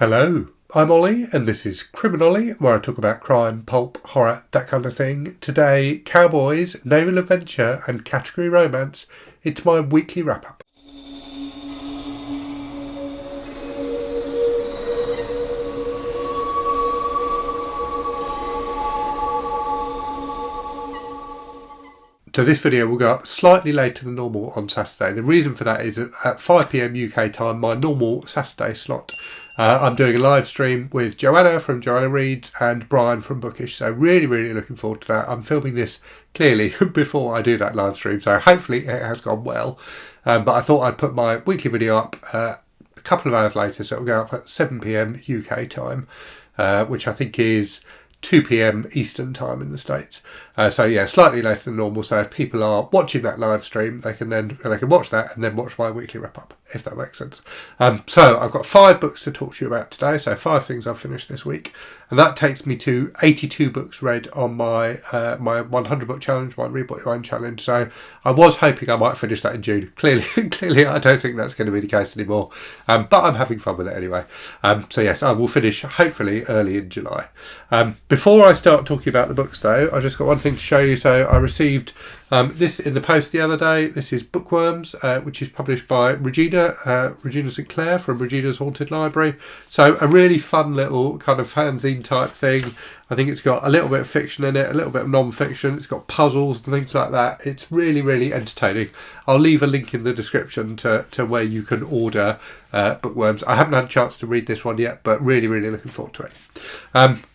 Hello, I'm Ollie and this is Criminolly, where I talk about crime, pulp, horror, that kind of thing. Today, cowboys, naval adventure and category romance. It's my weekly wrap-up. So this video will go up slightly later than normal on Saturday. The reason for that is at 5 PM UK time, my normal Saturday slot, I'm doing a live stream with Joanna from Joanna Reads and Brian from Bookish. So really looking forward to that. I'm filming this clearly before I do that live stream, so hopefully it has gone well. But I thought I'd put my weekly video up a couple of hours later, so it'll go up at 7 PM UK time, which I think is 2 PM Eastern time in the States. So yeah, slightly later than normal. So if people are watching that live stream, they can watch that and then watch my weekly wrap up, if that makes sense. So I've got 5 books to talk to you about today. So 5 things I've finished this week, and that takes me to 82 books read on my my 100 book challenge, my Read What You Own challenge. So I was hoping I might finish that in June. Clearly, I don't think that's going to be the case anymore. But I'm having fun with it anyway. So yes, I will finish hopefully early in July. Before I start talking about the books, though, I just got one thing to show you. So I received this in the post the other day. This is Bookworms, which is published by Regina Sinclair from Regina's Haunted Library. So a really fun little kind of fanzine type thing. I think it's got a little bit of fiction in it, a little bit of non-fiction. It's got puzzles and things like that. It's really entertaining. I'll leave a link in the description to where you can order Bookworms. I haven't had a chance to read this one yet, but really looking forward to it.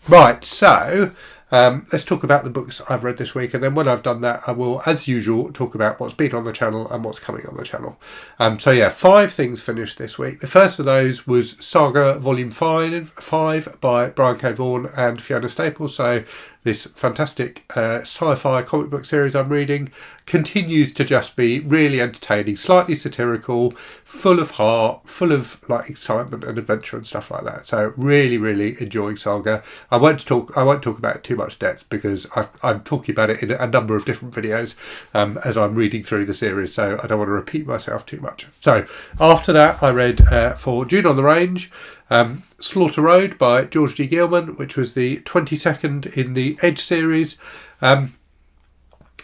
Right, so let's talk about the books I've read this week, and then when I've done that, I will, as usual, talk about what's been on the channel and what's coming on the channel. So yeah, 5 things finished this week. The first of those was Saga Volume 5 by Brian K. Vaughan and Fiona Staples. So this fantastic sci-fi comic book series I'm reading continues to just be really entertaining, slightly satirical, full of heart, full of like excitement and adventure and stuff like that. So really enjoying Saga. I won't talk about it too much depth because I'm talking about it in a number of different videos as I'm reading through the series, so I don't want to repeat myself too much. So after that, I read for June on the Range, Slaughter Road by George D. Gilman, which was the 22nd in the Edge series.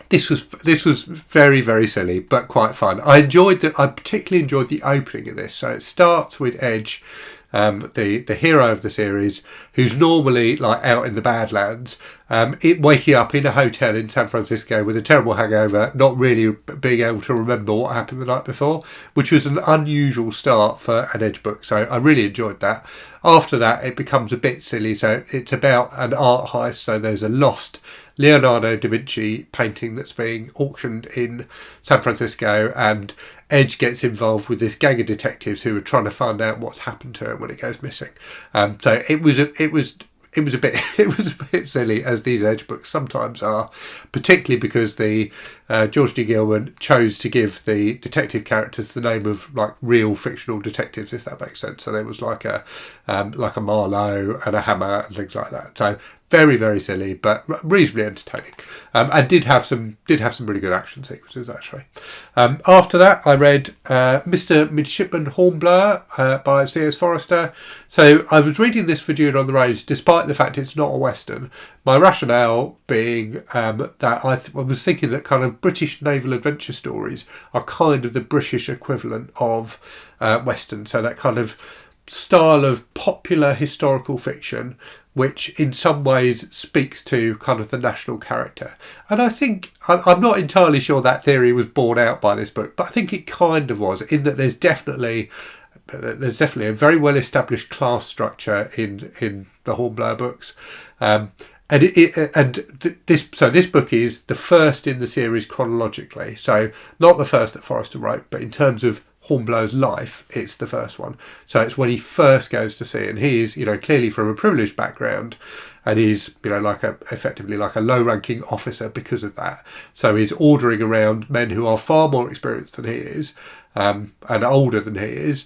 This was very silly but quite fun. I particularly enjoyed the opening of this. So it starts with Edge, the hero of the series, who's normally like out in the Badlands, waking up in a hotel in San Francisco with a terrible hangover, not really being able to remember what happened the night before, which was an unusual start for an Edge book. So I really enjoyed that. After that, it becomes a bit silly. So it's about an art heist. So there's a lost Leonardo da Vinci painting that's being auctioned in San Francisco, and Edge gets involved with this gang of detectives who are trying to find out what's happened to him when it goes missing. So it was a bit silly, as these Edge books sometimes are, particularly because the George D. Gilman chose to give the detective characters the name of like real fictional detectives, if that makes sense. So there was like a Marlowe and a Hammer and things like that. So very silly, but reasonably entertaining, and did have some really good action sequences actually. After that, I read Mr. Midshipman Hornblower by C.S. Forrester. So I was reading this for June on the Range, despite the fact it's not a Western. My rationale being that I was thinking that kind of British naval adventure stories are kind of the British equivalent of Western. So that kind of style of popular historical fiction, which in some ways speaks to kind of the national character. And I think, I'm not entirely sure that theory was borne out by this book, but I think it kind of was, in that there's definitely a very well established class structure in the Hornblower books. This book is the first in the series chronologically. So not the first that Forrester wrote, but in terms of Hornblow's life, it's the first one. So it's when he first goes to sea, and he is, clearly from a privileged background, and he's, effectively like a low-ranking officer because of that. So he's ordering around men who are far more experienced than he is, and older than he is,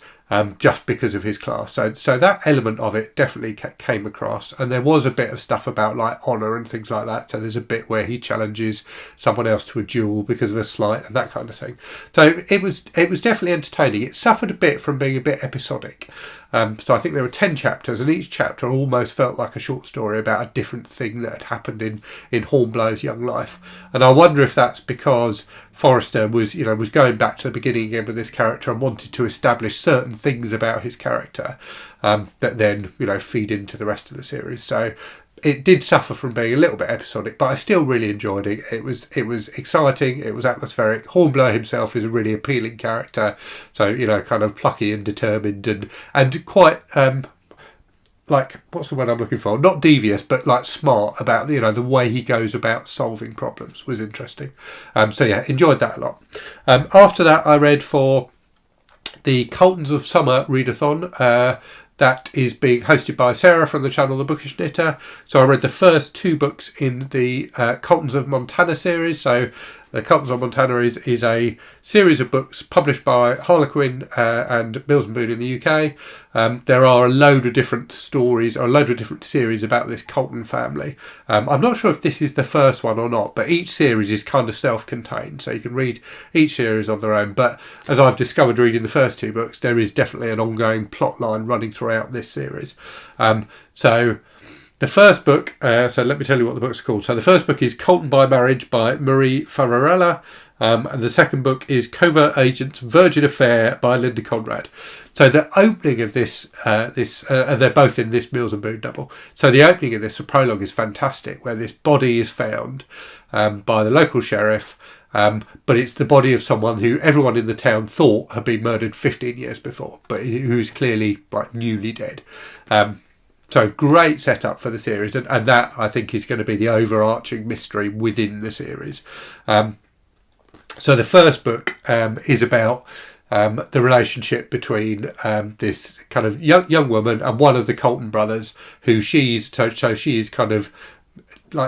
just because of his class. So that element of it definitely came across, and there was a bit of stuff about like honour and things like that. So there's a bit where he challenges someone else to a duel because of a slight and that kind of thing. So it was definitely entertaining. It suffered a bit from being a bit episodic, So I think there were 10 chapters, and each chapter almost felt like a short story about a different thing that had happened in Hornblow's young life. And I wonder if that's because Forrester was going back to the beginning again with this character and wanted to establish certain things about his character that then feed into the rest of the series. So it did suffer from being a little bit episodic, but I still really enjoyed it. It was exciting. It was atmospheric. Hornblower himself is a really appealing character. So kind of plucky and determined and quite what's the word I'm looking for? Not devious, but like smart about the way he goes about solving problems was interesting. So yeah, enjoyed that a lot. After that, I read for the Coltons of Summer readathon. That is being hosted by Sarah from the channel The Bookish Knitter. So I read the first 2 books in the Coltons of Montana series. So the Coltons of Montana is a series of books published by Harlequin and Mills and Boon in the UK. There are a load of different stories, or a load of different series about this Colton family. I'm not sure if this is the first one or not, but each series is kind of self-contained, so you can read each series on their own. But as I've discovered reading the first 2 books, there is definitely an ongoing plot line running throughout this series. So the first book, so let me tell you what the book's called. So the first book is Colton by Marriage by Marie Ferrarela. And the second book is Covert Agent's Virgin Affair by Linda Conrad. So the opening of this, they're both in this Mills and Boon double. So the opening of this, the prologue, is fantastic, where this body is found by the local sheriff, but it's the body of someone who everyone in the town thought had been murdered 15 years before, but who's clearly newly dead. So great setup for the series, and that I think is going to be the overarching mystery within the series. So the first book is about the relationship between this kind of young woman and one of the Colton brothers, who she is kind of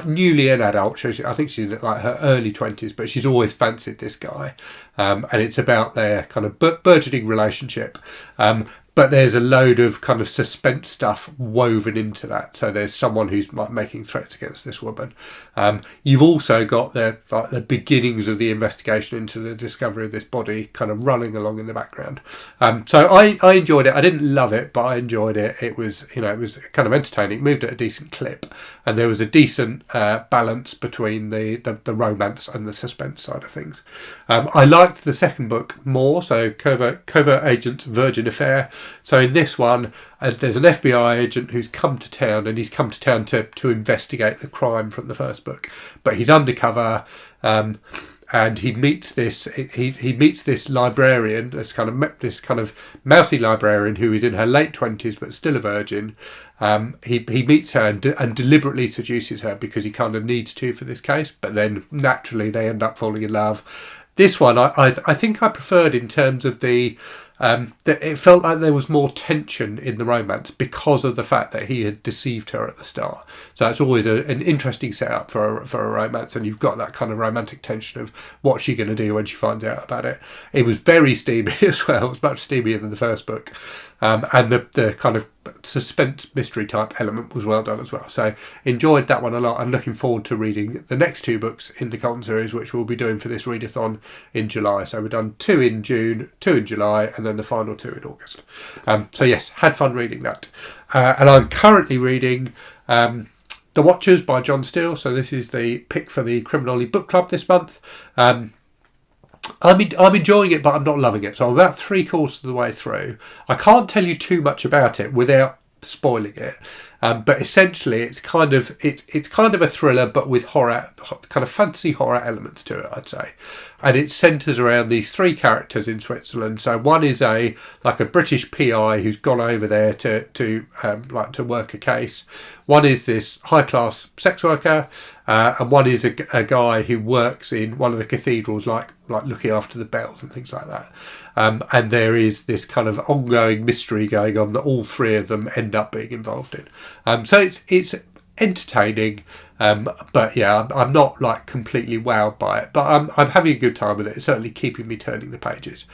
newly an adult. I think she's in her early 20s, but she's always fancied this guy, and it's about their kind of burgeoning relationship. But there's a load of kind of suspense stuff woven into that. So there's someone who's making threats against this woman. You've also got the beginnings of the investigation into the discovery of this body kind of running along in the background. So I enjoyed it. I didn't love it, but I enjoyed it. It was kind of entertaining. It moved at a decent clip, and there was a decent balance between the romance and the suspense side of things. I liked the second book more. So Covert Agent's Virgin Affair. So in this one, there's an FBI agent who's come to town, and he's come to town to investigate the crime from the first book. But he's undercover, and he meets this librarian, this kind of mousy librarian who is in her late 20s but still a virgin. He meets her and deliberately seduces her because he kind of needs to for this case. But then naturally they end up falling in love. This one I think I preferred in terms of that it felt like there was more tension in the romance because of the fact that he had deceived her at the start. So that's always an interesting setup for a romance, and you've got that kind of romantic tension of what's she going to do when she finds out about it. It was very steamy as well. It was much steamier than the first book. And the kind of suspense mystery type element was well done as well. So enjoyed that one a lot. I'm looking forward to reading the next 2 books in the Colton series, which we'll be doing for this readathon in July. So we've done 2 in June, 2 in July, and then the final 2 in August. So yes, had fun reading that. And I'm currently reading The Watchers by John Steele. So this is the pick for the Criminology Book Club this month. I'm enjoying it, but I'm not loving it. So I'm about 3/4 of the way through. I can't tell you too much about it without spoiling it. But essentially, it's kind of a thriller, but with horror, kind of fantasy horror elements to it, I'd say. And it centres around these 3 characters in Switzerland. So one is a British PI who's gone over there to work a case. One is this high class sex worker, and one is a guy who works in one of the cathedrals, like looking after the bells and things like that. And there is this kind of ongoing mystery going on that all 3 of them end up being involved in. So it's entertaining, but yeah, I'm not completely wowed by it, but I'm having a good time with it. It's certainly keeping me turning the pages.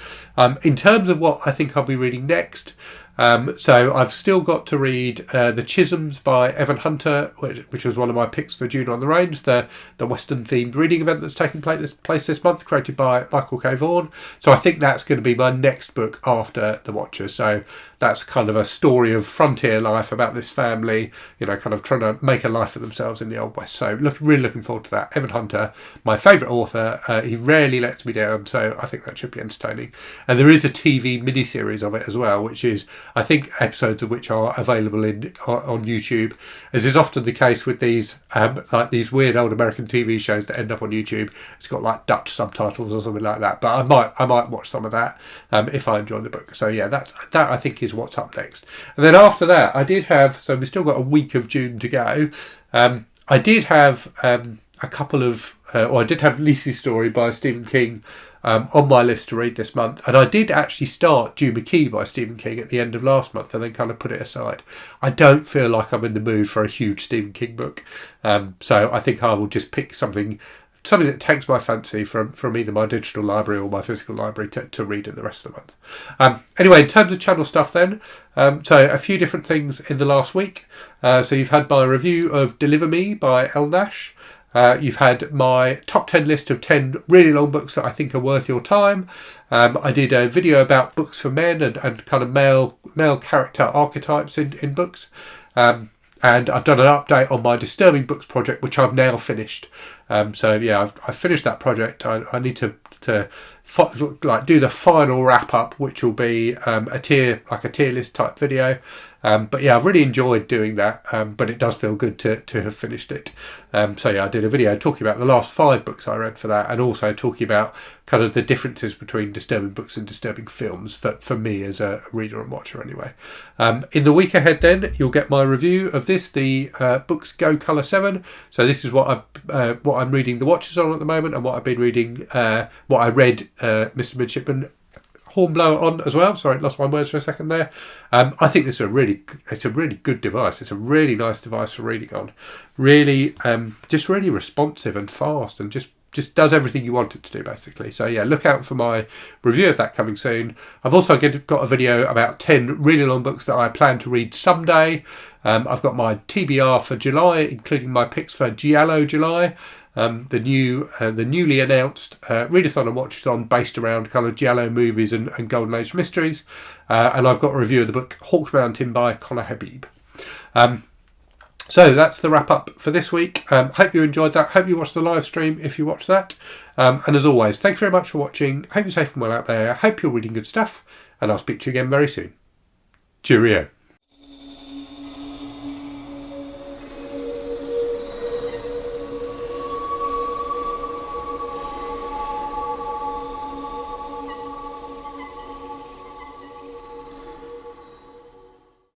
In terms of what I think I'll be reading next, So I've still got to read The Chisholms by Evan Hunter, which was one of my picks for June on the Range, the Western-themed reading event that's taking place this month, created by Michael K. Vaughan. So I think that's going to be my next book after The Watcher. So that's kind of a story of frontier life about this family, kind of trying to make a life for themselves in the Old West. So really looking forward to that. Evan Hunter, my favourite author. He rarely lets me down, so I think that should be entertaining. And there is a TV miniseries of it as well, which is, I think, episodes of which are available on YouTube, as is often the case with these like these weird old American TV shows that end up on YouTube. It's got like Dutch subtitles or something like that. But I might watch some of that if I enjoy the book. So yeah, that I think is what's up next. And then after that, I did have, so we've still got a week of June to go. I did have a couple of, I did have Lisey's Story by Stephen King on my list to read this month, and I did actually start Dune McKee by Stephen King at the end of last month and then kind of put it aside. I don't feel like I'm in the mood for a huge Stephen King book, so I think I will just pick something that takes my fancy from either my digital library or my physical library to read in the rest of the month. Anyway, in terms of channel stuff then, so a few different things in the last week. So you've had my review of Deliver Me by El Nash. You've had my top 10 list of 10 really long books that I think are worth your time. I did a video about books for men and kind of male character archetypes in books. And I've done an update on my Disturbing Books project, which I've now finished. So yeah, I've finished that project. I need to do the final wrap up, which will be a tier list type video. But yeah, I've really enjoyed doing that. But it does feel good to have finished it. So yeah, I did a video talking about the last 5 books I read for that, and also talking about kind of the differences between disturbing books and disturbing films for me as a reader and watcher anyway. In the week ahead then, you'll get my review of this, the books Go Colour 7. So this is what I'm reading The Watchers on at the moment, and what I've been reading, what I read Mr. Midshipman Hornblower on as well. Sorry, lost my words for a second there. I think this is a really good device. It's a really nice device for reading on. Really, just really responsive and fast, and just does everything you want it to do, basically. So yeah, look out for my review of that coming soon. I've also got a video about 10 really long books that I plan to read someday. I've got my TBR for July, including my picks for Giallo July. The newly announced readathon and watchathon based around kind of Giallo movies and Golden Age mysteries. And I've got a review of the book Hawk Mountain by Conor Habib. So that's the wrap up for this week. Hope you enjoyed that. Hope you watched the live stream if you watched that. And as always, thanks very much for watching. Hope you're safe and well out there. Hope you're reading good stuff. And I'll speak to you again very soon. Cheerio.